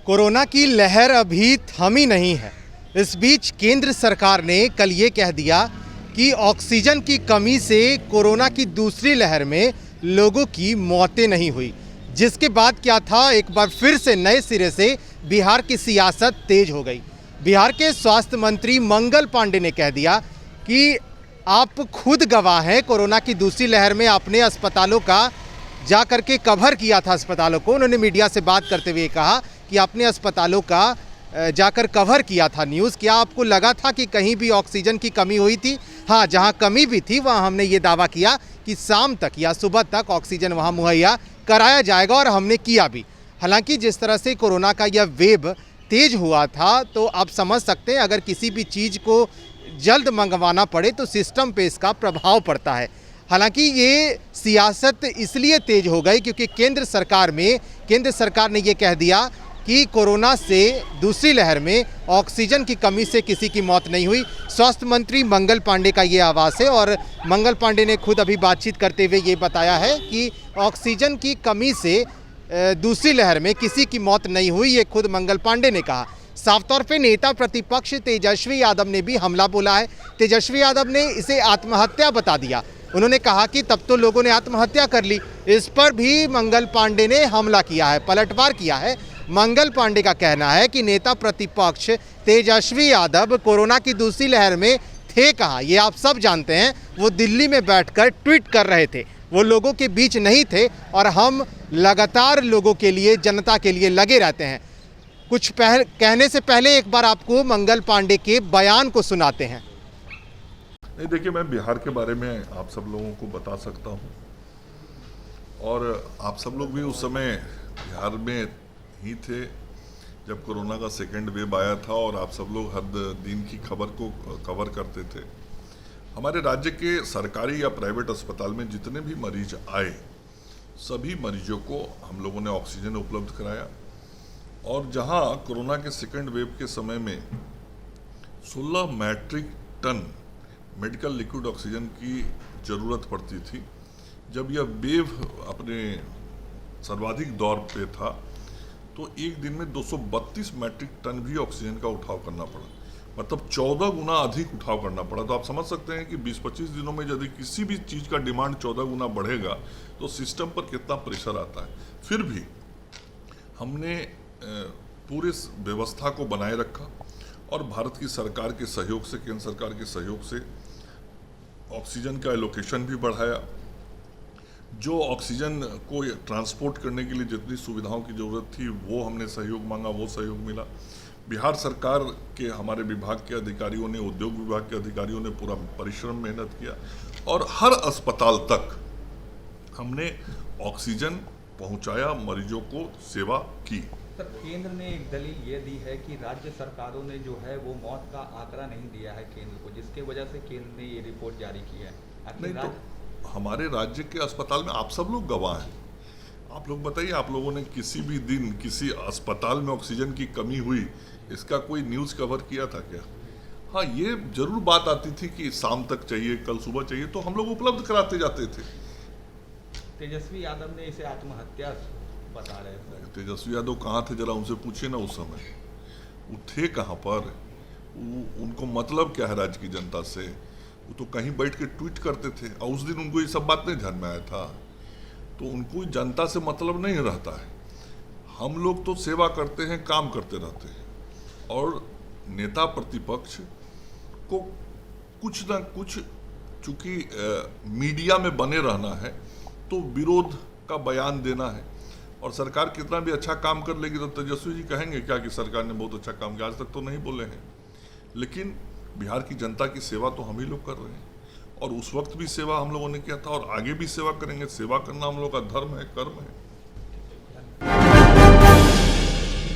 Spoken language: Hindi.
कोरोना की लहर अभी थमी नहीं है। इस बीच केंद्र सरकार ने कल ये कह दिया कि ऑक्सीजन की कमी से कोरोना की दूसरी लहर में लोगों की मौतें नहीं हुई, जिसके बाद क्या था, एक बार फिर से नए सिरे से बिहार की सियासत तेज हो गई। बिहार के स्वास्थ्य मंत्री मंगल पांडे ने कह दिया कि आप खुद गवाह हैं, कोरोना की दूसरी लहर में अपने अस्पतालों का जा करके कवर किया था अस्पतालों को। उन्होंने मीडिया से बात करते हुए कहा कि अपने अस्पतालों का जाकर कवर किया था न्यूज़। क्या आपको लगा था कि कहीं भी ऑक्सीजन की कमी हुई थी? हाँ, जहां कमी भी थी वहां हमने ये दावा किया कि शाम तक या सुबह तक ऑक्सीजन वहां मुहैया कराया जाएगा, और हमने किया भी। हालांकि जिस तरह से कोरोना का यह वेव तेज हुआ था, तो आप समझ सकते हैं अगर किसी भी चीज़ को जल्द मंगवाना पड़े तो सिस्टम पे इसका प्रभाव पड़ता है। हालांकि ये सियासत इसलिए तेज हो गई क्योंकि केंद्र सरकार ने ये कह दिया कि कोरोना से दूसरी लहर में ऑक्सीजन की कमी से किसी की मौत नहीं हुई। स्वास्थ्य मंत्री मंगल पांडे का ये आवाज़ है, और मंगल पांडे ने खुद अभी बातचीत करते हुए ये बताया है कि ऑक्सीजन की कमी से दूसरी लहर में किसी की मौत नहीं हुई। ये खुद मंगल पांडे ने कहा। साफ तौर पे नेता प्रतिपक्ष तेजस्वी यादव ने भी हमला बोला है। तेजस्वी यादव ने इसे आत्महत्या बता दिया। उन्होंने कहा कि तब तो लोगों ने आत्महत्या कर ली। इस पर भी मंगल पांडे ने हमला किया है, पलटवार किया है। मंगल पांडे का कहना है कि नेता प्रतिपक्ष तेजस्वी यादव कोरोना की दूसरी लहर में थे कहाँ, ये आप सब जानते हैं। वो दिल्ली में बैठकर ट्वीट कर रहे थे, वो लोगों के बीच नहीं थे, और हम लगातार लोगों के लिए, जनता के लिए लगे रहते हैं। कुछ कहने से पहले एक बार आपको मंगल पांडे के बयान को सुनाते हैं। नहीं, देखिए, मैं बिहार के बारे में आप सब लोगों को बता सकता हूं, और आप सब लोग भी उस समय बिहार में ही थे जब कोरोना का सेकेंड वेव आया था, और आप सब लोग हर दिन की खबर को कवर करते थे। हमारे राज्य के सरकारी या प्राइवेट अस्पताल में जितने भी मरीज आए, सभी मरीजों को हम लोगों ने ऑक्सीजन उपलब्ध कराया। और जहां कोरोना के सेकेंड वेव के समय में 16 metric ton medical liquid oxygen की ज़रूरत पड़ती थी, जब यह वेव अपने सर्वाधिक दौर पे था, तो एक दिन में 232 मैट्रिक टन भी ऑक्सीजन का उठाव करना पड़ा। मतलब 14 गुना अधिक उठाव करना पड़ा। तो आप समझ सकते हैं कि 20-25 दिनों में यदि किसी भी चीज़ का डिमांड 14 गुना बढ़ेगा तो सिस्टम पर कितना प्रेशर आता है। फिर भी हमने पूरे व्यवस्था को बनाए रखा, और भारत की सरकार के सहयोग से, केंद्र सरकार के सहयोग से ऑक्सीजन का एलोकेशन भी बढ़ाया। जो ऑक्सीजन को ट्रांसपोर्ट करने के लिए जितनी सुविधाओं की ज़रूरत थी, वो हमने सहयोग मांगा, वो सहयोग मिला। बिहार सरकार के हमारे विभाग के अधिकारियों ने, उद्योग विभाग के अधिकारियों ने पूरा परिश्रम मेहनत किया, और हर अस्पताल तक हमने ऑक्सीजन पहुंचाया, मरीजों को सेवा की। सर, केंद्र ने एक दलील ये दी है कि राज्य सरकारों ने जो है वो मौत का आंकड़ा नहीं दिया है केंद्र को, जिसके वजह से केंद्र ने ये रिपोर्ट जारी की है। नहीं, तो हमारे राज्य के अस्पताल में आप सब लोग गवाह हैं। आप लोग बताइए, आप लोगों ने किसी भी दिन किसी अस्पताल में ऑक्सीजन की कमी हुई, इसका कोई न्यूज़ कवर किया था क्या? हाँ, ये जरूर बात आती थी कि शाम तक चाहिए, कल सुबह चाहिए, तो हम लोग उपलब्ध कराते जाते थे। तेजस्वी यादव ने इसे आत्महत्या बता रहे थे। तेजस्वी यादव कहाँ थे, जरा उनसे पूछिए ना। उस समय वो थे कहाँ पर? उनको मतलब क्या है राज्य की जनता से? वो तो कहीं बैठ के ट्वीट करते थे, और उस दिन उनको ये सब बात नहीं ध्यान में आया था। तो उनको जनता से मतलब नहीं रहता है। हम लोग तो सेवा करते हैं, काम करते रहते हैं, और नेता प्रतिपक्ष को कुछ ना कुछ, चूंकि मीडिया में बने रहना है, तो विरोध का बयान देना है। और सरकार कितना भी अच्छा काम कर लेगी तो तेजस्वी जी कहेंगे क्या कि सरकार ने बहुत अच्छा काम किया? आज तक तो नहीं बोले हैं। लेकिन बिहार की जनता की सेवा तो हम ही लोग कर रहे हैं, और उस वक्त भी सेवा हम लोगों ने किया था, और आगे भी सेवा करेंगे। सेवा करना हम लोग का धर्म है, कर्म है।